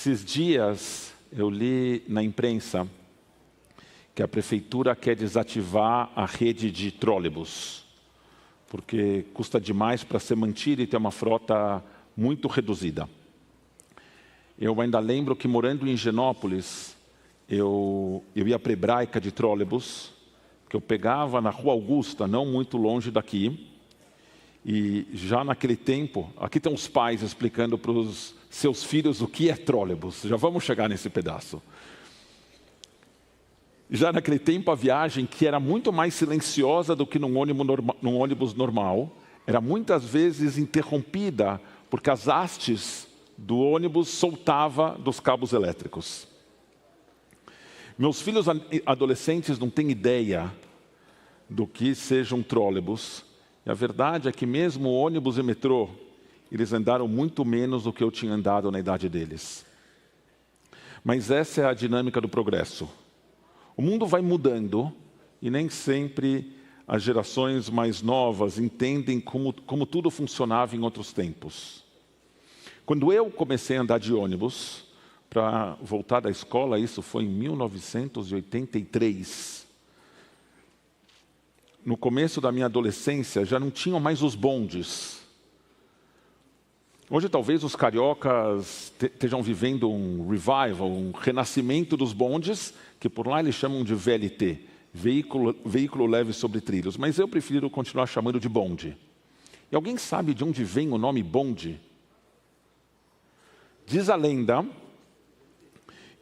Esses dias eu li na imprensa que a prefeitura quer desativar a rede de trólebus, porque custa demais para ser mantida e ter uma frota muito reduzida. Eu ainda lembro que morando em Higienópolis, eu ia para a Hebraica de trólebus, que eu pegava na Rua Augusta, não muito longe daqui, e já naquele tempo, aqui estão os pais explicando para os seus filhos o que é trólebus, já vamos chegar nesse pedaço. Já naquele tempo a viagem, que era muito mais silenciosa do que num ônibus normal, era muitas vezes interrompida, porque as hastes do ônibus soltava dos cabos elétricos. Meus filhos adolescentes não têm ideia do que seja um trólebus. E a verdade é que mesmo ônibus e metrô, eles andaram muito menos do que eu tinha andado na idade deles. Mas essa é a dinâmica do progresso. O mundo vai mudando e nem sempre as gerações mais novas entendem como tudo funcionava em outros tempos. Quando eu comecei a andar de ônibus para voltar da escola, isso foi em 1983. No começo da minha adolescência, já não tinham mais os bondes. Hoje, talvez, os cariocas estejam vivendo um revival, um renascimento dos bondes, que por lá eles chamam de VLT, veículo leve sobre trilhos. Mas eu prefiro continuar chamando de bonde. E alguém sabe de onde vem o nome bonde? Diz a lenda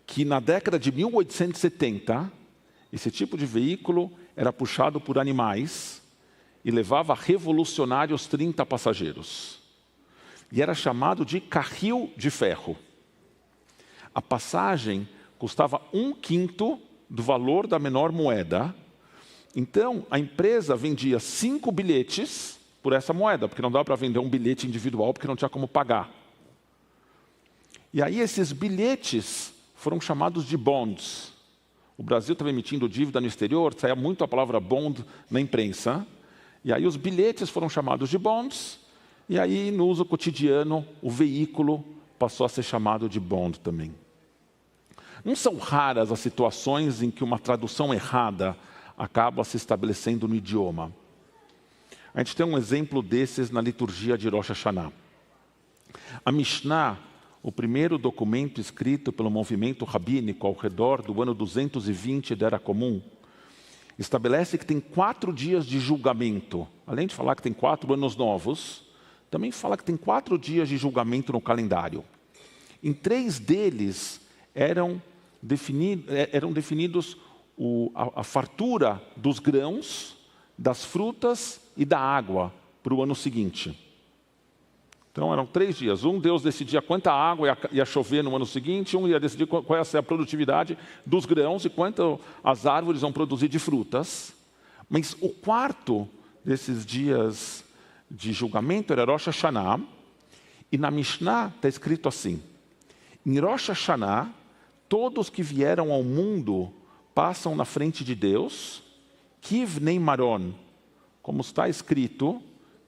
que na década de 1870, esse tipo de veículo era puxado por animais e levava revolucionários 30 passageiros. E era chamado de carril de ferro. A passagem custava 1/5 do valor da menor moeda. Então, a empresa vendia 5 bilhetes por essa moeda, porque não dava para vender um bilhete individual, porque não tinha como pagar. E aí esses bilhetes foram chamados de bonds. O Brasil estava emitindo dívida no exterior, saía muito a palavra bond na imprensa. E aí os bilhetes foram chamados de bonds, e aí no uso cotidiano o veículo passou a ser chamado de bond também. Não são raras as situações em que uma tradução errada acaba se estabelecendo no idioma. A gente tem um exemplo desses na liturgia de Rosh Hashanah. A Mishnah, o primeiro documento escrito pelo movimento rabínico ao redor do ano 220 da Era Comum, estabelece que tem 4 dias de julgamento. Além de falar que tem 4 anos novos, também fala que tem 4 dias de julgamento no calendário. Em 3 deles eram definidos a fartura dos grãos, das frutas e da água para o ano seguinte. Então eram 3 dias. Deus decidia quanta água ia chover no ano seguinte, ia decidir qual ia ser a produtividade dos grãos e quanto as árvores vão produzir de frutas. Mas o 4º desses dias de julgamento era Rosh Hashanah, e na Mishnah está escrito assim: em Rosh Hashanah, todos que vieram ao mundo passam na frente de Deus, Kivnei Maron, como está escrito,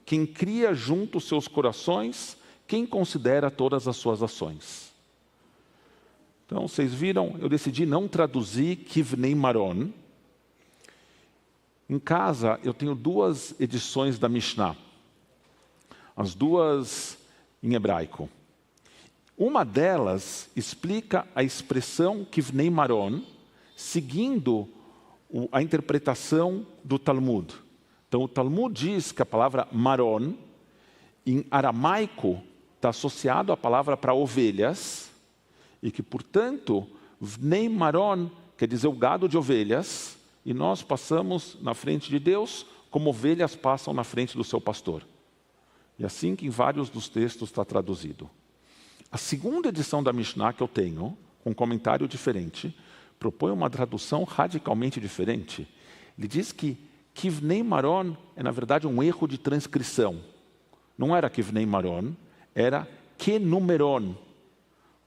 quem cria junto os seus corações, quem considera todas as suas ações. Então, vocês viram, eu decidi não traduzir Kivnei Maron. Em casa, eu tenho 2 edições da Mishnah. As 2 em hebraico. Uma delas explica a expressão Kivnei Maron, seguindo a interpretação do Talmud. Então, o Talmud diz que a palavra maron, em aramaico, está associado à palavra para ovelhas, e que, portanto, vnei maron quer dizer o gado de ovelhas, e nós passamos na frente de Deus como ovelhas passam na frente do seu pastor. E assim que em vários dos textos está traduzido. A segunda edição da Mishnah que eu tenho, com um comentário diferente, propõe uma tradução radicalmente diferente. Ele diz que Kivnei Maron é, na verdade, um erro de transcrição. Não era Kivnei Maron, era Kenumeron.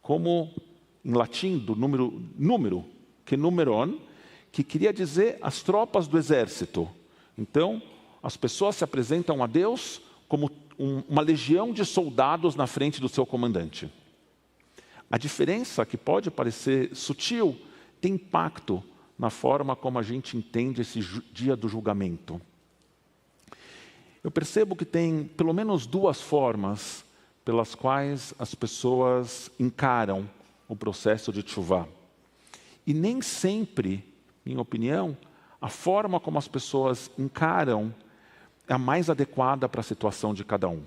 Como, em latim, do número, Kenumeron, que queria dizer as tropas do exército. Então, as pessoas se apresentam a Deus como uma legião de soldados na frente do seu comandante. A diferença, que pode parecer sutil, tem impacto na forma como a gente entende esse dia do julgamento. Eu percebo que tem pelo menos duas formas pelas quais as pessoas encaram o processo de teshuvá. E nem sempre, minha opinião, a forma como as pessoas encaram é a mais adequada para a situação de cada um.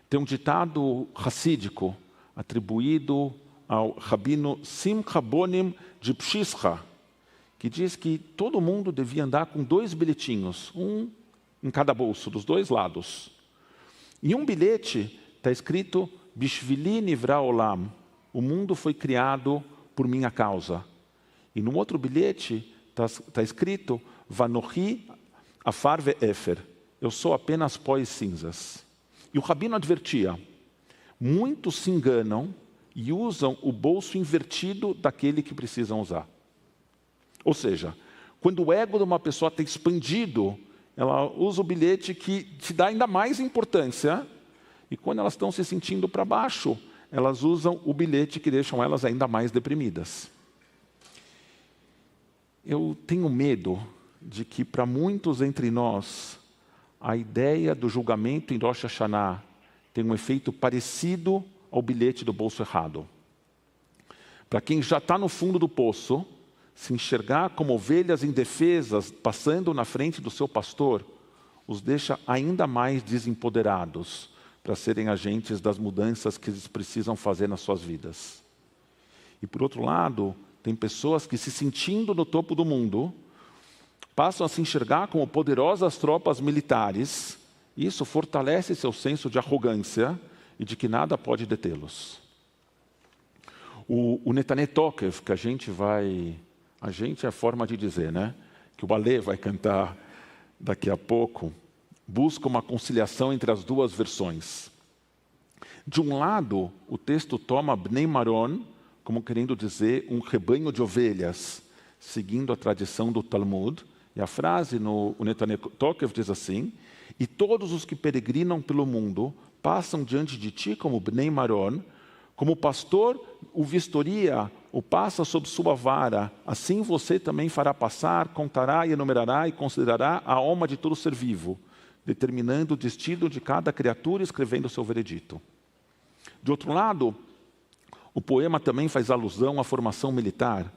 Tem um ditado racídico atribuído ao rabino Simcha Bonim de Pshischa, que diz que todo mundo devia andar com 2 bilhetinhos, um em cada bolso, dos 2 lados. Em um bilhete está escrito Bishvili Nivra Olam, o mundo foi criado por minha causa. E no outro bilhete está escrito Vanochi Afar Ve'efer, eu sou apenas pó e cinzas. E o rabino advertia, muitos se enganam e usam o bolso invertido daquele que precisam usar. Ou seja, quando o ego de uma pessoa está expandido, ela usa o bilhete que te dá ainda mais importância, e quando elas estão se sentindo para baixo, elas usam o bilhete que deixam elas ainda mais deprimidas. Eu tenho medo de que para muitos entre nós, a ideia do julgamento em Rosh Hashanah tem um efeito parecido ao bilhete do bolso errado. Para quem já está no fundo do poço, se enxergar como ovelhas indefesas passando na frente do seu pastor, os deixa ainda mais desempoderados para serem agentes das mudanças que eles precisam fazer nas suas vidas. E por outro lado, tem pessoas que, se sentindo no topo do mundo, passam a se enxergar como poderosas tropas militares, e isso fortalece seu senso de arrogância e de que nada pode detê-los. O Netane Tokev, que a gente é a forma de dizer, né? Que o Alê vai cantar daqui a pouco, busca uma conciliação entre as duas versões. De um lado, o texto toma Bnei Maron, como querendo dizer um rebanho de ovelhas, seguindo a tradição do Talmud, e a frase no Netane Tokev diz assim, e todos os que peregrinam pelo mundo passam diante de ti como Bnei Maron, como o pastor o vistoria, o passa sob sua vara, assim você também fará passar, contará e enumerará e considerará a alma de todo ser vivo, determinando o destino de cada criatura e escrevendo o seu veredito. De outro lado, o poema também faz alusão à formação militar,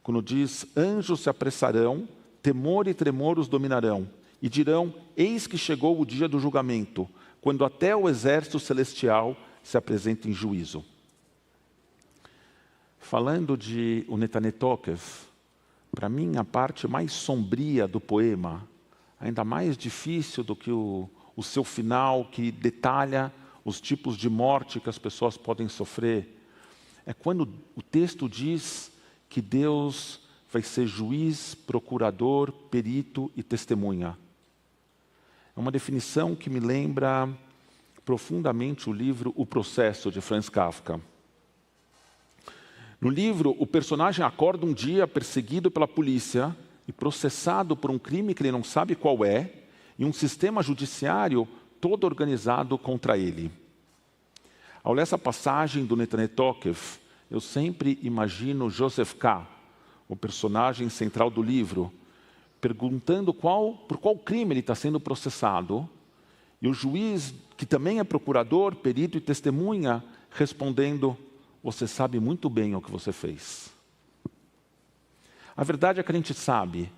quando diz, anjos se apressarão, temor e tremor os dominarão, e dirão, eis que chegou o dia do julgamento, quando até o exército celestial se apresenta em juízo. Falando de o Netane Tokev, para mim a parte mais sombria do poema, ainda mais difícil do que o seu final, que detalha os tipos de morte que as pessoas podem sofrer, é quando o texto diz que Deus vai ser juiz, procurador, perito e testemunha. É uma definição que me lembra profundamente o livro O Processo, de Franz Kafka. No livro, o personagem acorda um dia perseguido pela polícia e processado por um crime que ele não sabe qual é, e um sistema judiciário todo organizado contra ele. Ao ler essa passagem do Netane Tokev, eu sempre imagino Joseph K., o personagem central do livro, perguntando por qual crime ele está sendo processado, e o juiz, que também é procurador, perito e testemunha, respondendo, você sabe muito bem o que você fez. A verdade é que a gente sabe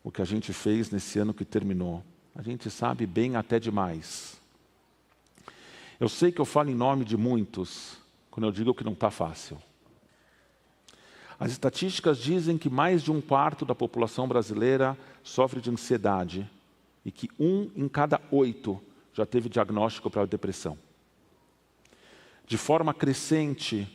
o que a gente fez nesse ano que terminou. A gente sabe bem até demais. Eu sei que eu falo em nome de muitos quando eu digo que não está fácil. As estatísticas dizem que mais de 1/4 da população brasileira sofre de ansiedade e que 1 em cada 8 já teve diagnóstico para a depressão. De forma crescente,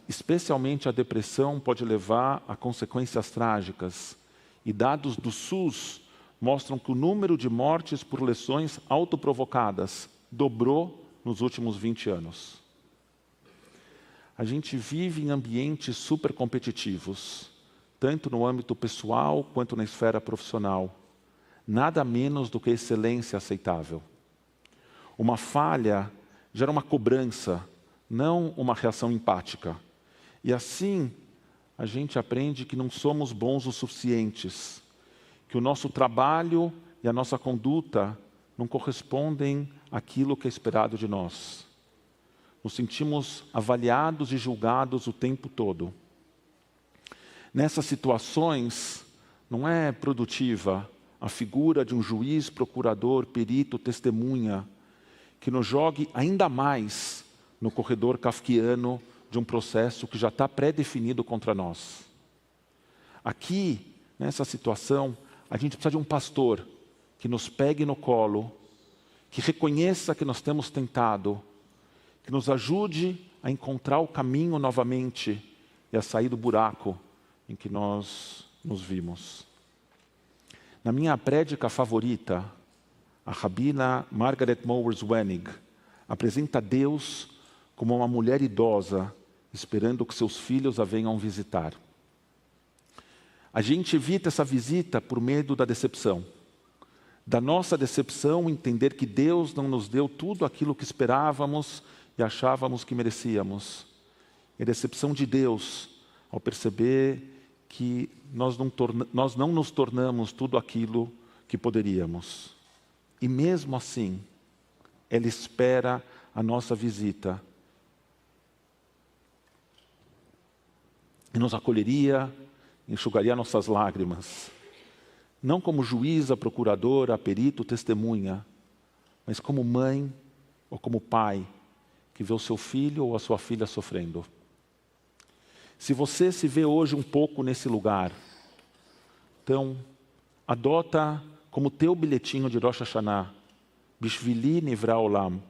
especialmente a depressão pode levar a consequências trágicas. E dados do SUS mostram que o número de mortes por lesões autoprovocadas dobrou nos últimos 20 anos. A gente vive em ambientes super competitivos, tanto no âmbito pessoal quanto na esfera profissional. Nada menos do que excelência aceitável. Uma falha gera uma cobrança não uma reação empática. E assim, a gente aprende que não somos bons o suficientes, que o nosso trabalho e a nossa conduta não correspondem àquilo que é esperado de nós. Nos sentimos avaliados e julgados o tempo todo. Nessas situações, não é produtiva a figura de um juiz, procurador, perito, testemunha, que nos jogue ainda mais no corredor kafkiano de um processo que já está pré-definido contra nós. Aqui, nessa situação, a gente precisa de um pastor que nos pegue no colo, que reconheça que nós temos tentado, que nos ajude a encontrar o caminho novamente e a sair do buraco em que nós nos vimos. Na minha prédica favorita, a rabina Margaret Mowers Wenig apresenta Deus como uma mulher idosa esperando que seus filhos a venham visitar. A gente evita essa visita por medo da decepção. Da nossa decepção, entender que Deus não nos deu tudo aquilo que esperávamos e achávamos que merecíamos. E a decepção de Deus ao perceber que nós não nos tornamos tudo aquilo que poderíamos. E mesmo assim, ela espera a nossa visita. E nos acolheria, enxugaria nossas lágrimas. Não como juíza, procuradora, perito, testemunha, mas como mãe ou como pai que vê o seu filho ou a sua filha sofrendo. Se você se vê hoje um pouco nesse lugar, então adota como teu bilhetinho de Rosh Hashanah, Bishvili Nivra Olam,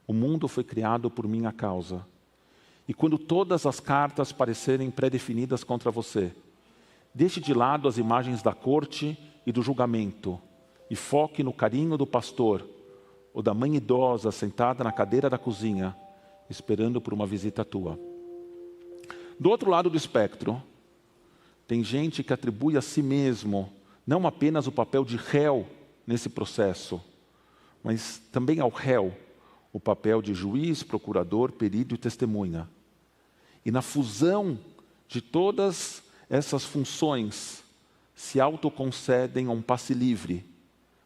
o mundo foi criado por minha causa. E quando todas as cartas parecerem pré-definidas contra você, deixe de lado as imagens da corte e do julgamento e foque no carinho do pastor ou da mãe idosa sentada na cadeira da cozinha, esperando por uma visita tua. Do outro lado do espectro, tem gente que atribui a si mesmo não apenas o papel de réu nesse processo, mas também ao réu o papel de juiz, procurador, perito e testemunha. E na fusão de todas essas funções, se autoconcedem um passe livre,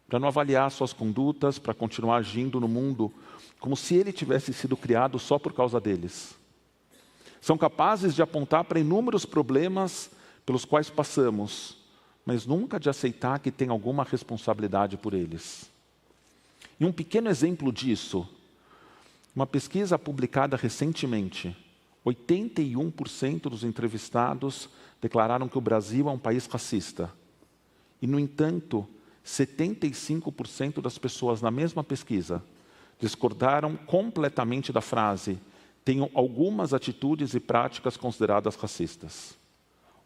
para não avaliar suas condutas, para continuar agindo no mundo como se ele tivesse sido criado só por causa deles. São capazes de apontar para inúmeros problemas pelos quais passamos, mas nunca de aceitar que tem alguma responsabilidade por eles. E um pequeno exemplo disso, uma pesquisa publicada recentemente, 81% dos entrevistados declararam que o Brasil é um país racista. E, no entanto, 75% das pessoas na mesma pesquisa discordaram completamente da frase "tenham algumas atitudes e práticas consideradas racistas".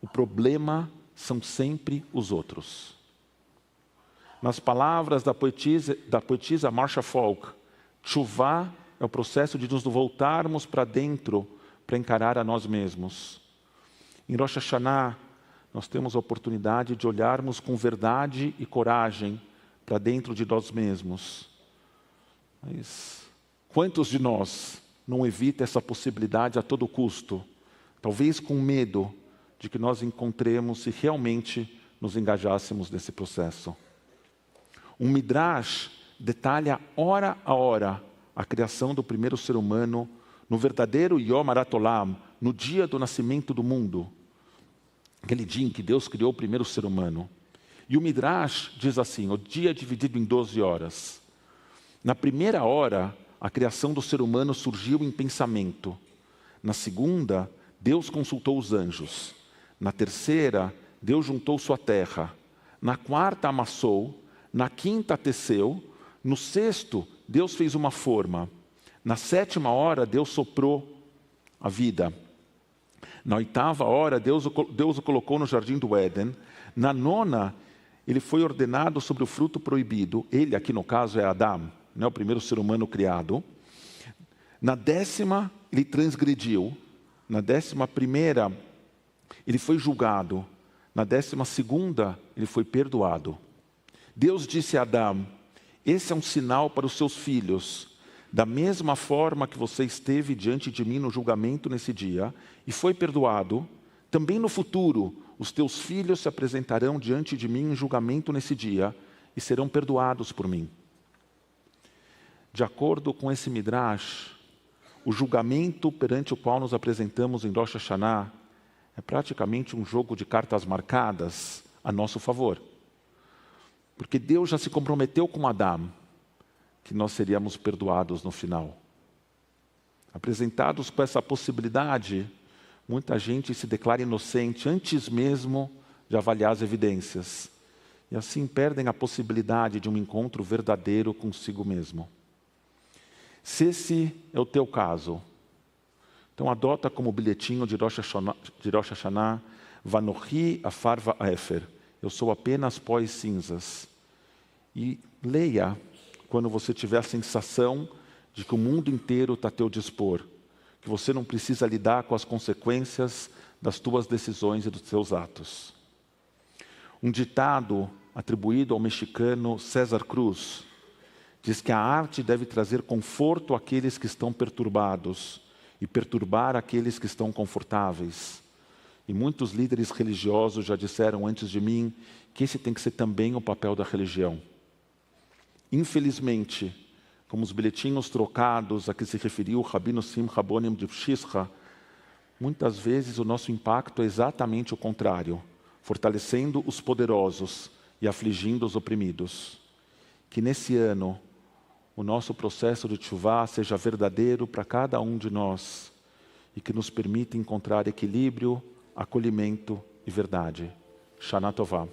O problema são sempre os outros. Nas palavras da poetisa Marcia Falk, Tshuvá é o processo de nos voltarmos para dentro para encarar a nós mesmos. Em Rosh Hashanah, nós temos a oportunidade de olharmos com verdade e coragem para dentro de nós mesmos. Mas quantos de nós não evita essa possibilidade a todo custo? Talvez com medo de que nós encontremos se realmente nos engajássemos nesse processo. Um Midrash detalha hora a hora a criação do primeiro ser humano no verdadeiro Yom Harat Olam, no dia do nascimento do mundo. Aquele dia em que Deus criou o primeiro ser humano. E o Midrash diz assim, o dia é dividido em 12 horas. Na primeira hora, a criação do ser humano surgiu em pensamento. Na segunda, Deus consultou os anjos. Na terceira, Deus juntou sua terra. Na quarta, amassou. Na quinta, teceu. No sexto, Deus fez uma forma. Na sétima hora, Deus soprou a vida. Na oitava hora, Deus o colocou no jardim do Éden. Na nona, ele foi ordenado sobre o fruto proibido. Ele, aqui no caso, é Adão, né, o primeiro ser humano criado. Na décima, ele transgrediu. Na 11ª, ele foi julgado. Na 12ª, ele foi perdoado. Deus disse a Adão, esse é um sinal para os seus filhos. Da mesma forma que você esteve diante de mim no julgamento nesse dia e foi perdoado, também no futuro os teus filhos se apresentarão diante de mim em julgamento nesse dia e serão perdoados por mim. De acordo com esse Midrash, o julgamento perante o qual nos apresentamos em Rosh Hashanah é praticamente um jogo de cartas marcadas a nosso favor. Porque Deus já se comprometeu com Adão que nós seríamos perdoados no final. Apresentados com essa possibilidade, muita gente se declara inocente antes mesmo de avaliar as evidências. E assim perdem a possibilidade de um encontro verdadeiro consigo mesmo. Se esse é o teu caso, então adota como bilhetinho de Rosh Hashanah, Vanohi afar va'efer, eu sou apenas pó e cinzas. E leia quando você tiver a sensação de que o mundo inteiro está a teu dispor, que você não precisa lidar com as consequências das tuas decisões e dos teus atos. Um ditado atribuído ao mexicano César Cruz diz que a arte deve trazer conforto àqueles que estão perturbados e perturbar aqueles que estão confortáveis. E muitos líderes religiosos já disseram antes de mim que esse tem que ser também o papel da religião. Infelizmente, como os bilhetinhos trocados a que se referiu o Rabino Simcha Bonim de Pshischa, muitas vezes o nosso impacto é exatamente o contrário, fortalecendo os poderosos e afligindo os oprimidos. Que nesse ano o nosso processo de teshuvá seja verdadeiro para cada um de nós e que nos permita encontrar equilíbrio, acolhimento e verdade. Shana Tová.